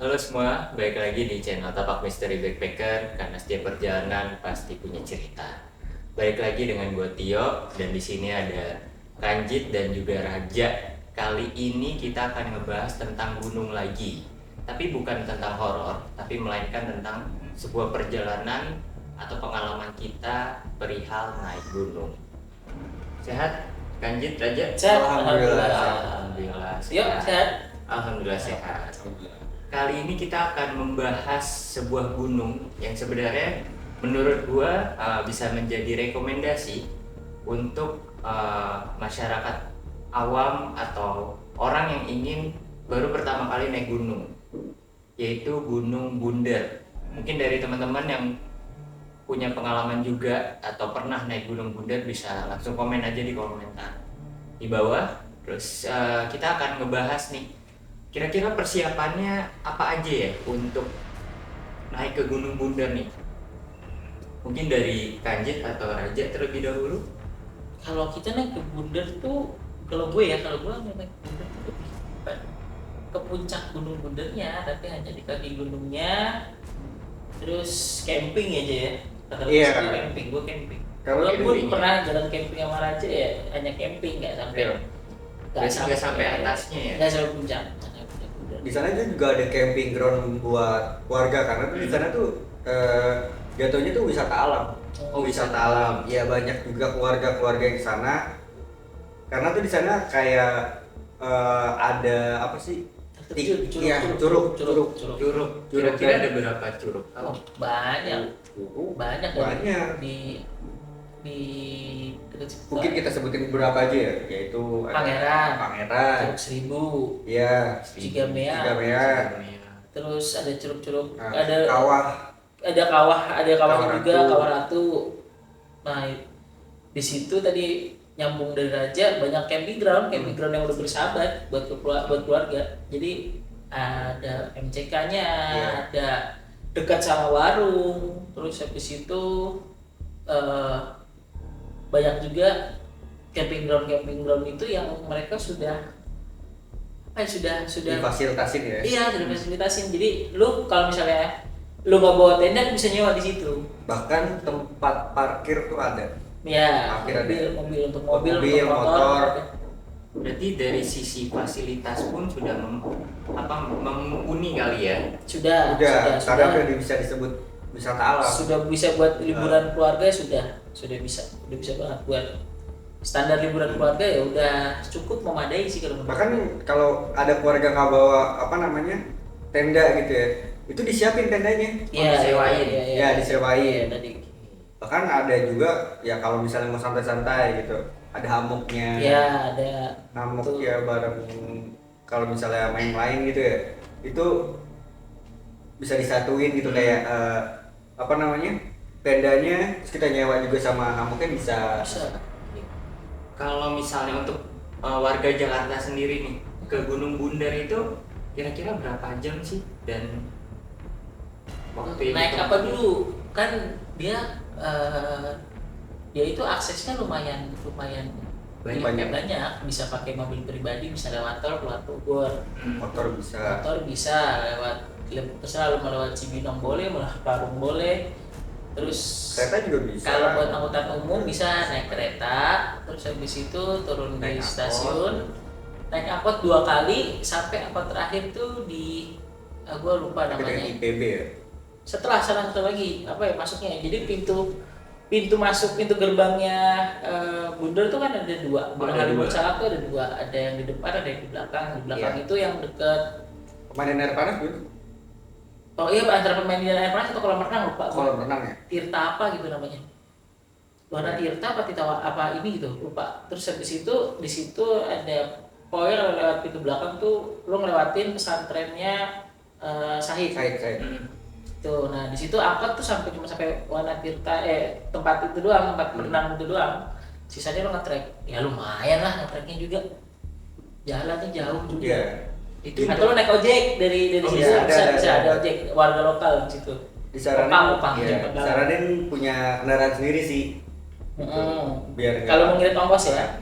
Halo semua, balik lagi di channel Tapak Misteri Backpacker karena setiap perjalanan pasti punya cerita. Balik lagi dengan gue Tio dan di sini ada Ranjit dan juga Raja. Kali ini kita akan ngebahas tentang gunung lagi. Tapi bukan tentang horor, tapi melainkan tentang sebuah perjalanan atau pengalaman kita perihal naik gunung. Sehat? Ranjit, Raja? Sehat, Alhamdulillah. alhamdulillah. Alhamdulillah Yuk, sehat. Alhamdulillah sehat. Kali ini kita akan membahas sebuah gunung yang sebenarnya menurut gua bisa menjadi rekomendasi untuk masyarakat awam atau orang yang ingin baru pertama kali naik gunung, yaitu Gunung Bunder. Mungkin dari teman-teman yang punya pengalaman juga atau pernah naik Gunung Bunder bisa langsung komen aja di komentar di bawah. Terus kita akan ngebahas nih, kira-kira persiapannya apa aja ya untuk naik ke Gunung Bunder nih? Mungkin dari Kanjit atau Raja terlebih dahulu. Kalau kita naik ke Bunder tuh, kalau gue naik Bunder tuh lebih ke puncak Gunung Bundernya, tapi hanya di kaki gunungnya. Terus camping aja ya. Kata Iya. gue camping, gue camping. Kalau Gue camping, pernah jalan camping sama Raja ya, hanya camping, nggak sampai. Iya. Nggak sampai atasnya ya? Nggak sampai puncak. Nggak sampai Bunder. Di sana tuh juga ada camping ground buat warga karena tuh di sana tuh jatuhnya tuh wisata alam. Oh, wisata alam. Ya banyak juga keluarga-keluarga yang di sana. Karena tuh di sana kayak ada apa sih? Curug. Kira-kira ada berapa curug? Oh, banyak Banyak. di dekat situ. Mungkin kita sebutin beberapa aja ya, yaitu ada Pangeran. Curug Seribu, Ya, Cigamea. Terus ada curug-curug, Nah, ada Kawah. kawah Kawah juga, Ratu. Kawah Ratu. Nah, di situ tadi nyambung dari Raja, banyak camping ground yang udah bersahabat buat keluarga. Jadi ada MCK-nya, Iya. ada dekat sama warung. Terus habis itu banyak juga camping ground itu yang mereka sudah Difasilitasin ya. iya, sudah fasilitasin. Jadi lu kalau misalnya lu nggak bawa tenda, lu bisa nyewa di situ. Bahkan tempat parkir tuh ada. Ya, Parkir ada. mobil untuk Mobil, untuk motor. Berarti dari sisi fasilitas pun sudah mumpuni kali ya? Sudah, Karena udah bisa disebut wisata alam. sudah bisa buat liburan keluarga, sudah bisa banget buat standar liburan keluarga, ya udah cukup memadai sih kalau menurut Bahkan gue. kalau ada keluarga nggak bawa tenda gitu ya, itu disiapin tendanya. disewain. Ya, disewain. Iya, tadi. Bahkan ada juga ya kalau misalnya mau santai-santai gitu, ada hammocknya. Ya, ada Hammock tuh. ya bareng kalau misalnya main-main gitu ya, itu bisa disatuin gitu kayak tendanya, terus kita nyewa juga sama hammocknya bisa. Kalau misalnya untuk warga Jakarta sendiri nih ke Gunung Bunder itu kira-kira berapa jam sih, dan waktu yang Naik ditempuh? apa dulu? Kan dia itu aksesnya lumayan banyak. Bisa pakai mobil pribadi, bisa lewat tol keluar Bogor. Motor bisa. Motor bisa terserah, lu mau lewat Cibinong boleh, mau lewat Parung boleh. Terus Kereta juga bisa. kalau buat angkutan umum bisa naik kereta, terus habis itu turun di Naik angkot. stasiun, naik angkot 2 kali sampai angkot terakhir tuh di gua lupa Tapi dengan namanya. IPB ya. Setelah sana satu lagi apa ya masuknya, jadi pintu masuk, pintu gerbangnya Bunder tuh kan ada 2. Gunung Ada Halimun 2. Salak tuh ada 2, ada yang di depan, ada yang di belakang. Di belakang Iya. itu yang dekat, Pemandian air panas gitu. oh iya, antara pemandian air panas atau kolam renang, lupa. Kolam renang ya. Tirta apa gitu namanya, Warna Tirta apa Tirta apa ini gitu, lupa. Terus habis itu di situ ada pokoknya kalau lewat pintu belakang tuh lo ngelewatin pesantrennya Sahid. Hmm. Tuh, nah di situ angkot tuh cuma sampai Warna Tirta, tempat itu doang, tempat berenang itu doang. Sisanya lo nge-trek, ya lumayan lah nge-treknya juga. Jalannya jauh juga. Iya. Itu Atau lo naik ojek dari Oh, situ, iya, bisa ada. ada ojek warga lokal di situ. Disaranin, Opang, iya, cepet banget. disaranin punya kendaraan sendiri sih. Biar nggak- Kalau mau ngirit ongkos ya.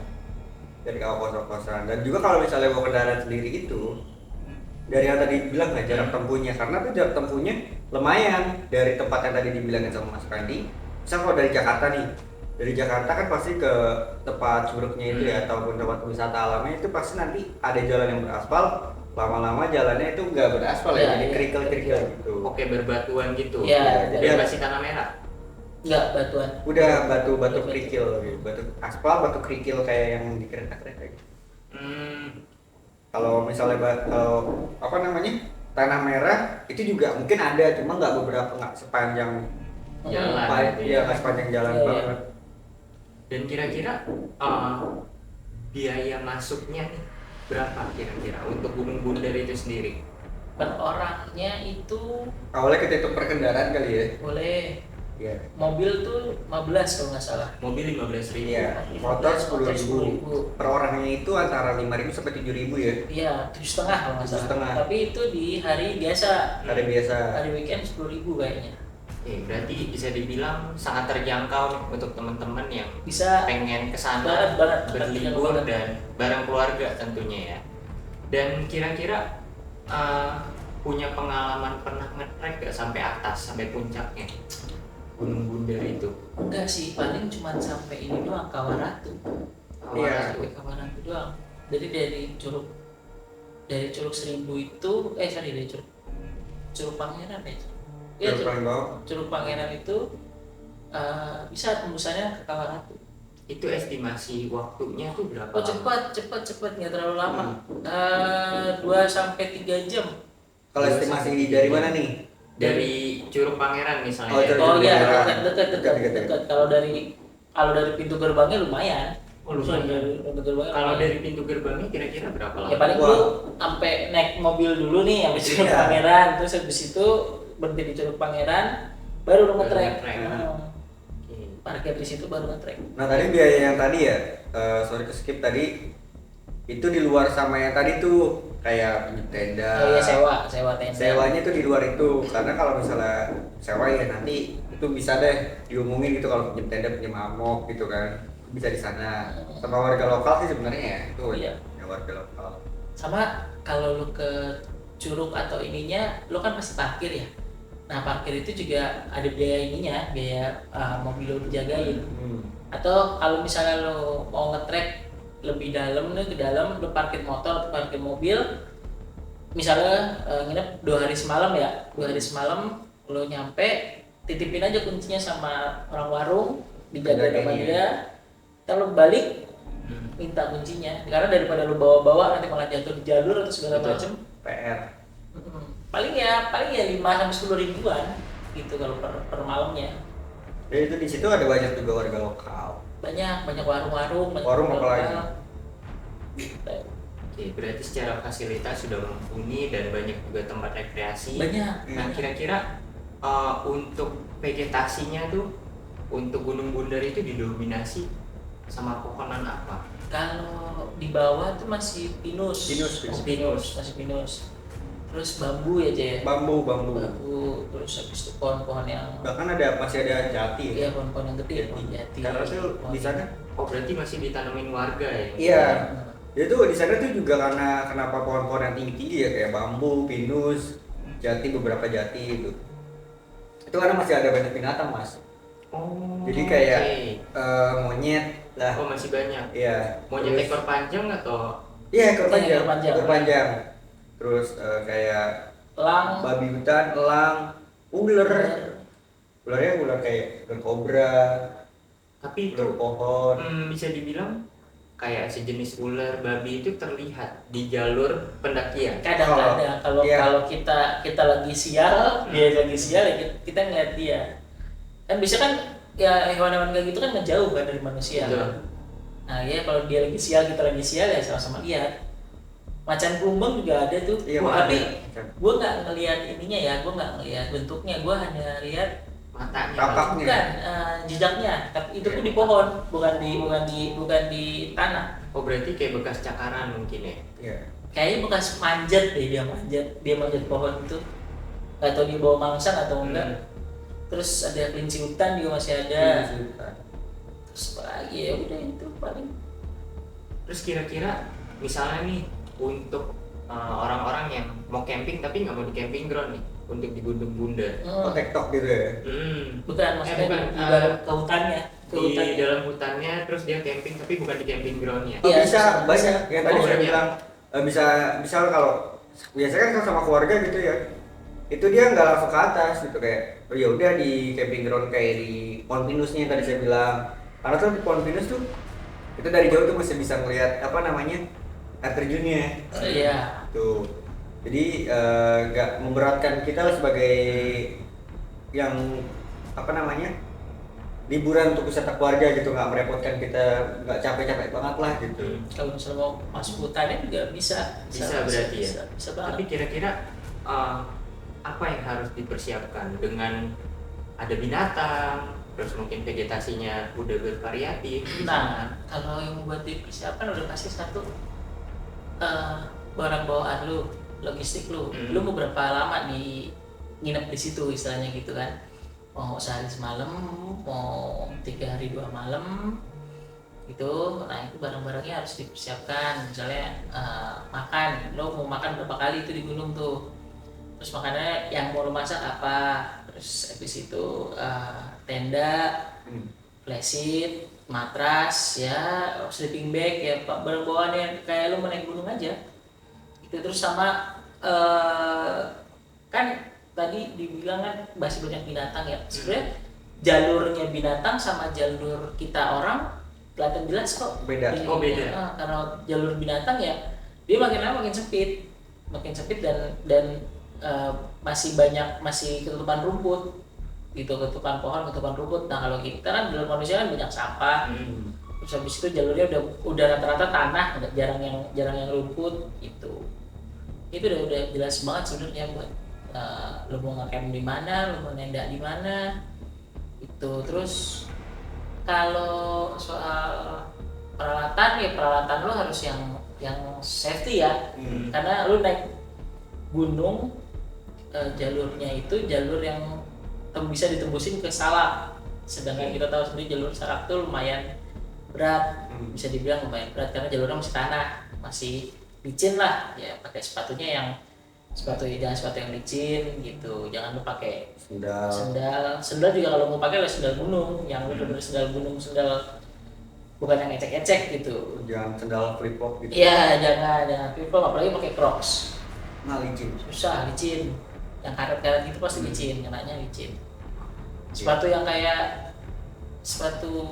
dari kos-kosan. Dan juga kalau misalnya bawa kendaraan sendiri itu dari yang tadi bilang nggak jarak tempuhnya, karena tuh jarak tempuhnya lumayan dari tempat yang tadi dibilangin sama Mas Randy. Misal kalau dari Jakarta nih, dari Jakarta kan pasti ke tempat curugnya itu ya, ataupun tempat wisata alamnya itu pasti nanti ada jalan yang beraspal, lama-lama jalannya itu nggak beraspal ya, jadi kerikil-kerikil gitu. Oke, berbatuan gitu. Iya, Jadi iya. masih tanah merah. Enggak batuan. Udah batu kerikil, gitu. Batu aspal, batu kerikil kayak yang di kereta-kereta gitu. Kalau misalnya kalau apa namanya tanah merah itu juga mungkin ada, cuma nggak sepanjang Jalan gitu ya, nggak sepanjang jalan Iya, banget. Dan kira-kira biaya masuknya nih berapa kira-kira untuk Gunung Bundar itu sendiri? Per orangnya itu Awalnya kita hitung per kendaraan kali ya. boleh, Iya. mobil tuh 15 kalau nggak salah. Mobil 15.000. Iya. Motor 10.000. 10.000. Per orangnya itu antara 5.000 sampai 7.000 ya. Iya, 7,5 kalau nggak salah. 7,5. Tapi itu di hari biasa, Hari biasa. hari weekend 10.000 kayaknya. Berarti bisa dibilang sangat terjangkau nih untuk teman-teman yang Bisa pengen kesana banget, berlibur banget. dan bareng keluarga tentunya ya. Dan kira-kira punya pengalaman pernah nge-trek gak sampai atas, sampai puncaknya Gunung Bundar itu? Enggak sih, paling cuma sampai ini doang, Kawaratu. Iya. Sampai Kawaratu doang. Jadi dari Curug Seribu itu, dari Curug Pangeran ya. Iya, Curug paling bawah. Curug Pangeran itu bisa tembusannya ke Kawaratu. Itu estimasi waktunya tuh berapa Oh lama? cepat nggak terlalu lama. 2-3 jam. Kalau estimasi dari mana nih? Dari Curug Pangeran misalnya. Oh, ya? Curug Oh iya, Pangeran. dekat. Kalau dari pintu gerbangnya lumayan. Oh, lumayan. Dari pintu gerbangnya Kalau lumayan. dari pintu gerbangnya kira-kira berapa lama? Ya paling Wah. lu sampai naik mobil dulu nih sampai Curug Iya. Pangeran, terus habis itu berhenti di Curug Pangeran, baru lu nge-trek. nge-trek. Oke. Parkir di situ baru nge-trek. Nah tadi biaya yang tadi ya, sorry ke skip tadi, itu di luar sama yang tadi tuh kayak pinjam tenda. Oh iya, sewa tenda. Sewanya tuh di luar itu, karena kalau misalnya sewa ya nanti itu bisa deh diumumin gitu, kalau pinjam tenda, pinjam amok gitu kan, bisa di sana. Sama warga lokal sih sebenarnya ya, itu Iya. ya warga lokal. Sama kalau lu ke curug atau ininya, lu kan pasti parkir ya. Nah parkir itu juga ada biaya ininya, biaya mobil lu dijagain. Atau kalau misalnya lu mau nge-trek lebih dalam nih, ke dalam lu parkir motor atau parkir mobil, misalnya nginep 2 hari semalam ya, 2 hari semalam lu nyampe, titipin aja kuncinya sama orang warung, dijaga sama Jagain ya. dia, ntar lu balik minta kuncinya, karena daripada lu bawa-bawa nanti malah jatuh di jalur atau segala Betul. macem. PR. Paling ya 5-10 ribuan gitu kalau per malamnya. Ya itu di situ ada banyak juga warga lokal. Banyak warung-warung, banyak Warung apa lokal. lagi? Gitu. Oke, berarti secara fasilitas sudah mumpuni dan banyak juga tempat rekreasi. Banyak. Nah, kira-kira untuk vegetasinya tuh untuk Gunung Bundar itu didominasi sama pohonan apa? Kalau di bawah tuh masih pinus. Masih pinus. Terus bambu ya, Jay. Bambu. Bambu, terus habis itu pohon-pohon yang Bahkan masih ada jati ya. iya, pohon-pohon yang gede, pohon jati. Karena tuh pohon- di sana. Oh, berarti masih ditanamin warga ya? Iya. Jadi tuh di sana tuh juga karena kenapa pohon-pohon yang tinggi-tinggi ya, kayak bambu, pinus, jati, beberapa jati itu. Itu karena masih ada banyak binatang, Mas. Oh. Jadi kayak oke. monyet lah. Oh, masih banyak. Iya. Monyet Terus- ekor panjang atau Iya, ekor Iya, panjang. ekor panjang. Ekor panjang. Terus kayak Elang, babi hutan, elang, ular. Ularnya ular kayak ular kobra, tapi itu ular pohon. bisa dibilang kayak sejenis ular babi itu terlihat di jalur pendakian. kadang-kadang kalau Iya. kalau kita lagi sial, dia lagi sial ya kita ngeliat dia. Kan bisa kan ya hewan-hewan kayak gitu kan ngejauh kan dari manusia. Betul. Nah ya kalau dia lagi sial, kita lagi sial ya sama-sama lihat. Macan kumbang juga ada tuh. Iya, Tapi ada. gue nggak ngelihat ininya ya, gue nggak ngelihat bentuknya, gue hanya lihat Matanya. Kakaknya. bukan jejaknya. Tapi itu pun di pohon, bukan di tanah. Oh, berarti kayak bekas cakaran mungkin ya? Iya. Kayaknya bekas manjat deh, dia manjat pohon itu. Gak tau dia bawa mangsa atau enggak. Terus ada kelinci hutan juga masih ada. Terus apa lagi ya udah itu paling. Terus kira-kira misalnya nih untuk orang-orang yang mau camping tapi nggak mau di camping ground nih untuk di Gunung Bunder. Oh, TikTok gitu ya. Bukan, maksudnya bukan, di dalam ke hutannya. Di dalam hutannya terus dia camping tapi bukan di camping groundnya. Oh, Iya, bisa bisa. banyak yang tadi Oh, saya banyak. bilang bisa misal kalau biasanya kan sama keluarga gitu ya, itu dia nggak langsung ke atas gitu kayak oh ya udah di camping ground kayak di Pohon Pinusnya yang tadi saya bilang, karena tuh di Pohon Pinus tuh itu dari jauh tuh masih bisa melihat apa namanya air terjunnya Iya. tuh, jadi nggak memberatkan kita lah sebagai yang apa namanya liburan untuk wisata keluarga gitu, nggak merepotkan kita, nggak capek-capek banget lah gitu. Kalau misalnya mau masuk hutannya juga bisa. Bisa berarti ya? Bisa banget. Tapi kira-kira apa yang harus dipersiapkan dengan ada binatang, terus mungkin vegetasinya udah bervariatif. Nah, kalau yang buat dipersiapkan udah pasti satu barang bawaan lu, logistik lu. Lu mau berapa lama nginep di situ istilahnya gitu kan? Mau sehari semalam, mau 3 hari 2 malam gitu. Nah, itu barang-barangnya harus dipersiapkan. Misalnya makan, lo mau makan berapa kali itu di gunung tuh. Terus makannya yang mau lo masak apa? Terus habis itu tenda, flysheet, matras, ya sleeping bag, ya barang bawaan yang kayak lo mau naik gunung aja. Itu terus sama kan tadi dibilang kan masih banyak binatang ya. Sebenarnya jalurnya binatang sama jalur kita orang kelihatan jelas kok. Beda. Oh, beda. Karena jalur binatang ya dia makin lama makin sempit dan masih ketutupan rumput gitu, ketutupan pohon, ketutupan rumput. Nah kalau kita kan jalur manusia kan banyak sampah. Terus habis itu jalurnya udah rata-rata tanah, jarang yang rumput gitu. Itu udah jelas banget sebenarnya buat lo mau ngecamp di mana, lo mau nenda di mana itu. Terus kalau soal peralatan lo harus yang safety ya, karena lo naik gunung jalurnya itu jalur yang bisa ditembusin ke Salak, sedangkan kita tahu sendiri jalur Salak tuh lumayan berat, bisa dibilang lumayan berat karena jalurnya masih tanah, masih licin lah ya. Pakai sepatu yang licin gitu, jangan lupa pakai sendal juga. Kalau mau pakai sendal gunung yang benar-benar sendal gunung, sendal bukan yang ecek-ecek gitu. Jangan sendal flip flop gitu. Iya, jangan flip flop, apalagi pakai Crocs. Nah, licin. Susah, licin. Yang karet-karet gitu pasti licin, kenanya licin. Sepatu yang kayak sepatu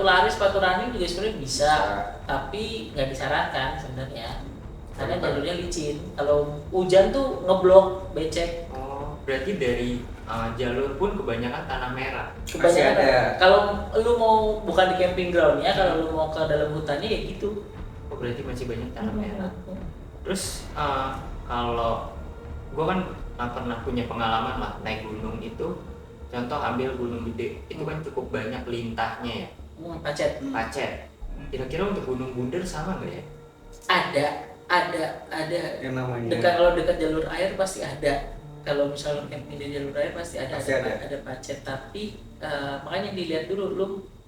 lari, sepatu running juga sebenarnya bisa, tapi nggak disarankan sebenarnya karena jalurnya licin. Kalau hujan tuh ngeblok, becek. Oh, berarti dari jalur pun kebanyakan tanah merah. Kebanyakan ada. kalau lu mau bukan di camping ground ya, kalau lu mau ke dalam hutannya ya gitu. Oh, berarti masih banyak tanah merah. Terus kalau gue kan pernah punya pengalaman lah naik gunung itu, contoh ambil Gunung Gede, itu kan cukup banyak lintahnya ya, pacet. Kira-kira untuk Gunung Bunder sama nggak ya? Ada Yang namanya. kalau dekat jalur air pasti ada. Kalau misalnya camping di jalur air pasti ada pacet. Tapi makanya dilihat dulu lu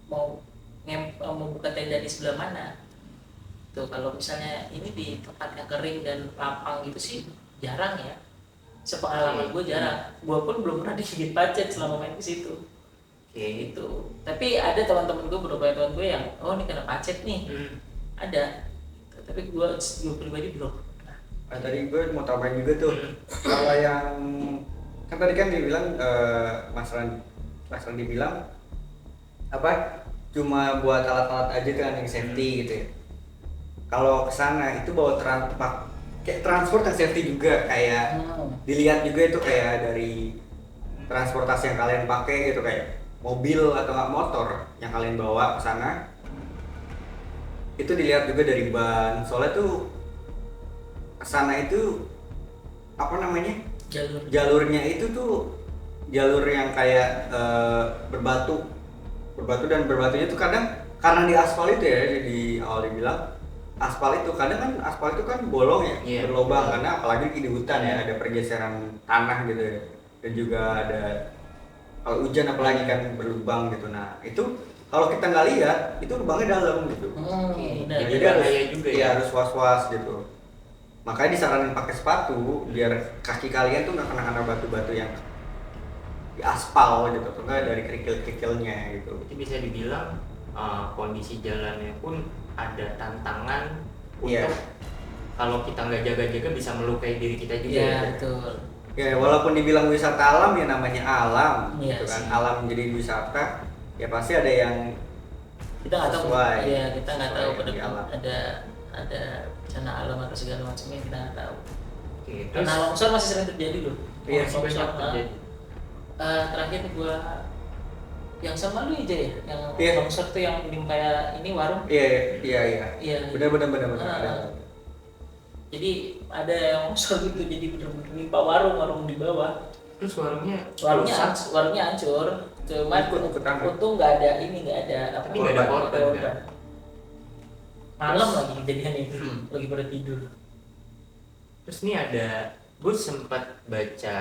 mau buka tenda di sebelah mana. Tuh kalau misalnya ini di tempat yang kering dan lapang gitu sih jarang ya. Sepengalaman gue jarang. Gue pun belum pernah digigit pacet selama main ke situ. Gitu. Tapi ada teman-teman gue, beberapa teman gue yang ini kena pacet nih. Ada. Tapi gue pribadi belum. Tadi gue mau tambahin juga tuh. Kalau yang kan tadi kan dibilang Mas Randi bilang apa? Cuma buat alat-alat aja kan yang safety gitu ya. Kalau kesana itu bawa kayak transport yang safety juga, kayak dilihat juga itu kayak dari transportasi yang kalian pakai gitu, kayak mobil atau nggak motor yang kalian bawa ke sana. Itu dilihat juga dari ban, soalnya tuh kesana itu apa namanya jalurnya itu tuh jalur yang kayak berbatu dan berbatunya tuh kadang karena di aspal itu ya, di awal dibilang aspal itu kadang kan aspal itu kan bolong ya, berlubang karena apalagi di hutan ya, ada pergeseran tanah gitu ya, dan juga ada kalau hujan apalagi kan berlubang gitu. Nah itu kalau kita nggak lihat itu lubangnya dalam gitu. Oke, benar. jadi Jadi harus, bahaya juga ya. harus was-was gitu. Makanya disaranin pakai sepatu biar kaki kalian tuh nggak kena batu-batu yang di aspal gitu, atau nggak dari kerikil-kerikilnya gitu. Itu bisa dibilang kondisi jalannya pun ada tantangan Iya. untuk kalau kita nggak jaga-jaga bisa melukai diri kita juga. Iya, ya. betul. Ya walaupun dibilang wisata alam ya namanya alam Iya gitu kan. sih. Alam jadi wisata ya pasti ada yang Kita nggak tahu, sesuai. ya kita nggak tahu Sesuai pada di alam. ada bencana alam atau segala macamnya, kita nggak tahu. Oke, terus Karena longsor masih sering terjadi loh. Iya, masih banyak Longsor, terjadi. terakhir gua yang sama lu aja ya, yang Iya. longsor tuh yang belum kayak ini warung. iya. Iya. Benar. Ah. Jadi ada yang longsor gitu, jadi bener-bener menimpa warung di bawah. Terus warungnya rusak. Warungnya hancur. Cuman Ikut hancur. untung nggak ada ini, nggak ada apa, Tapi nggak ada korban, kan? Malam Terus- lagi kejadian itu, Hmm. lagi pada tidur. Terus nih ada, gue sempat baca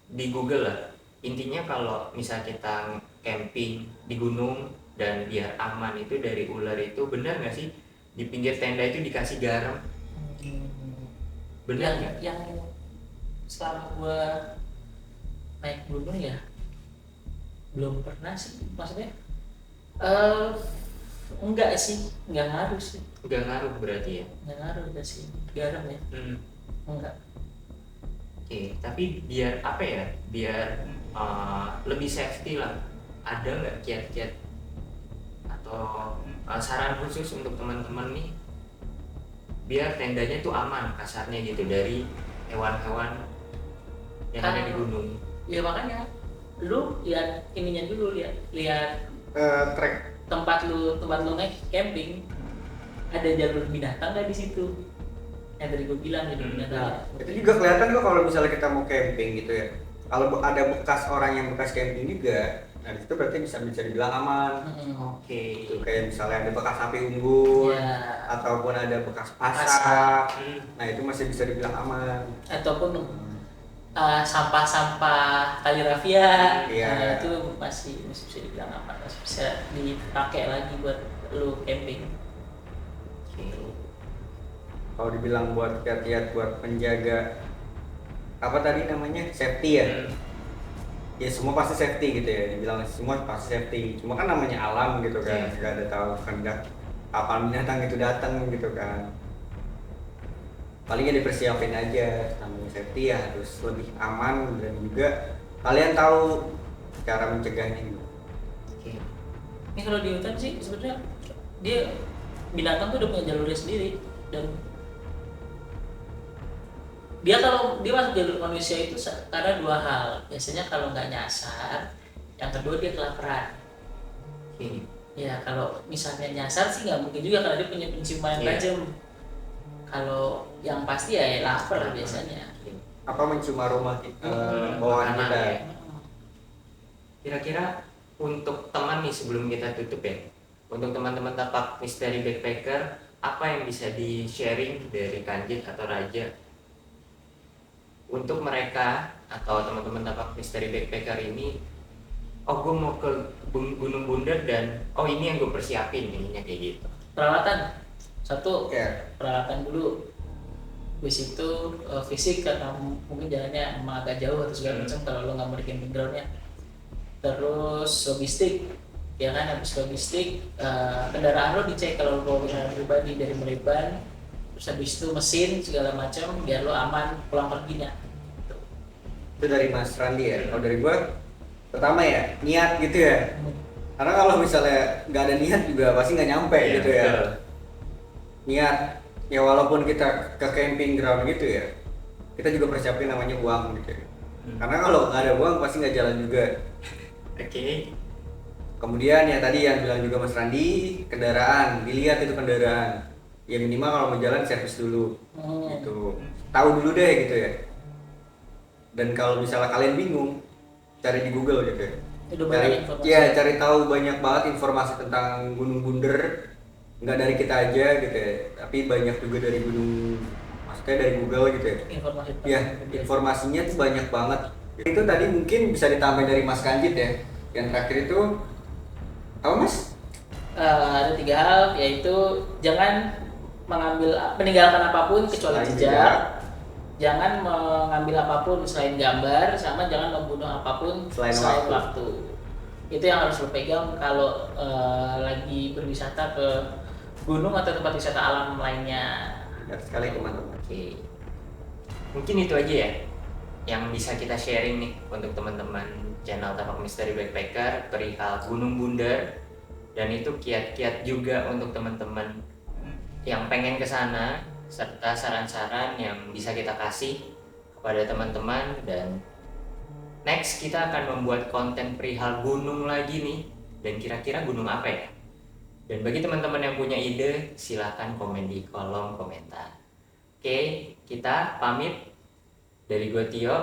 di Google lah. Intinya kalau misal kita camping di gunung dan biar aman itu dari ular itu, benar nggak sih di pinggir tenda itu dikasih garam? Benar nggak? Yang selama gua naik gunung ya belum pernah sih, maksudnya enggak sih, enggak ngaruh sih, Nggak ngaruh berarti ya? enggak ngaruh udah sih garam ya, enggak. Oke, tapi biar apa ya? Biar lebih safety lah. Ada nggak kiat-kiat atau saran khusus untuk teman-teman nih biar tendanya tuh aman kasarnya gitu dari hewan-hewan yang ada di gunung? Ya makanya lu lihat ininya dulu, lihat Trek tempat lu naik camping, ada jalur binatang nggak di situ yang tadi gue bilang, jalur binatang. itu juga kelihatan kok kalau misalnya kita mau camping gitu ya. Kalau ada bekas orang yang bekas camping juga, nah itu berarti bisa dibilang aman. Oke. Itu kayak misalnya ada bekas api unggun, Ya, ataupun ada bekas pasak. Pasak. Nah itu masih bisa dibilang aman. ataupun sampah-sampah tali rafia, Iya. nah, itu masih bisa dibilang aman, masih bisa dipakai lagi buat lu camping. Kalau dibilang buat kiat-kiat buat menjaga apa tadi namanya safety ya, ya semua pasti safety gitu ya, dibilang semua pasti safety. Cuma kan namanya alam gitu kan, Iya. nggak ada tahu kehendak kapan binatang itu datang gitu kan. Palingnya dipersiapin aja, namanya safety ya harus lebih aman, dan juga kalian tahu cara mencegahnya gitu. Oke. Ini kalau di hutan sih sebenarnya dia binatang tuh udah punya jalurnya sendiri, dan dia kalau dia masuk jalur manusia itu karena dua hal. Biasanya kalau nggak nyasar, yang kedua dia kelaparan. Oke. Ya kalau misalnya nyasar sih nggak mungkin juga karena dia punya penciuman yang Iya. tajam. Kalau yang pasti ya lapar biasanya. Apa mencium aroma bawaan makanan kita. ya. Kira-kira untuk teman nih sebelum kita tutup ya, untuk teman-teman tapak misteri backpacker, apa yang bisa di sharing dari Kanjit atau Raja untuk mereka atau teman-teman tapak misteri backpacker ini? Oh, gue mau ke Gunung Bunder dan oh ini yang gue persiapin, ininya kayak gitu. Peralatan satu, Oke. peralatan dulu. Habis itu fisik, karena mungkin jalannya emang agak jauh atau segala macam kalau lo nggak mau di camping groundnya. Terus logistik, ya kan, habis logistik kendaraan lo dicek kalau lo bawa kendaraan pribadi dari mulai ban, terus habis itu mesin segala macam biar lo aman pulang perginya. Itu dari Mas Randi ya. Kalau dari gua pertama ya niat gitu ya. Karena kalau misalnya nggak ada niat juga pasti nggak nyampe Iya, gitu ya. betul. Niat ya, walaupun kita ke camping ground gitu ya, kita juga persiapin namanya uang gitu ya. Karena kalau nggak ada uang pasti nggak jalan juga. Oke. Kemudian ya tadi yang bilang juga Mas Randi, kendaraan, dilihat itu kendaraan. Ya minimal kalau mau jalan servis dulu gitu. Tahu dulu deh gitu ya. Dan kalau misalnya kalian bingung, cari di Google gitu ya. Udah banyak informasi. Ya cari tahu banyak banget informasi tentang Gunung Bunder. Nggak dari kita aja gitu ya, tapi banyak juga dari gunung, maksudnya dari Google gitu ya. Informasi Ya, informasinya tuh banyak banget. Itu tadi mungkin bisa ditambahin dari Mas Kanjit ya. Yang terakhir itu Apa Mas? Ada 3 hal, yaitu jangan meninggalkan apapun kecuali Selain jejak, jangan mengambil apapun selain gambar, sama jangan membunuh apapun Selain selain waktu. waktu. Itu yang harus lo pegang kalau lagi berwisata ke gunung atau tempat wisata alam lainnya. Benar sekali teman-teman. Oke, mungkin itu aja ya yang bisa kita sharing nih untuk teman-teman channel Tapak Misteri Backpacker perihal Gunung Bunder, dan itu kiat-kiat juga untuk teman-teman yang pengen ke sana, serta saran-saran yang bisa kita kasih kepada teman-teman. Dan next kita akan membuat konten perihal gunung lagi nih, dan kira-kira gunung apa ya? Dan bagi teman-teman yang punya ide, silahkan komen di kolom komentar. Oke, kita pamit dari gue Tio,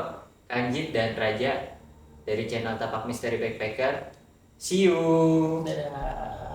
Kanjit, dan Raja dari channel Tapak Misteri Backpacker. See you! Dadah.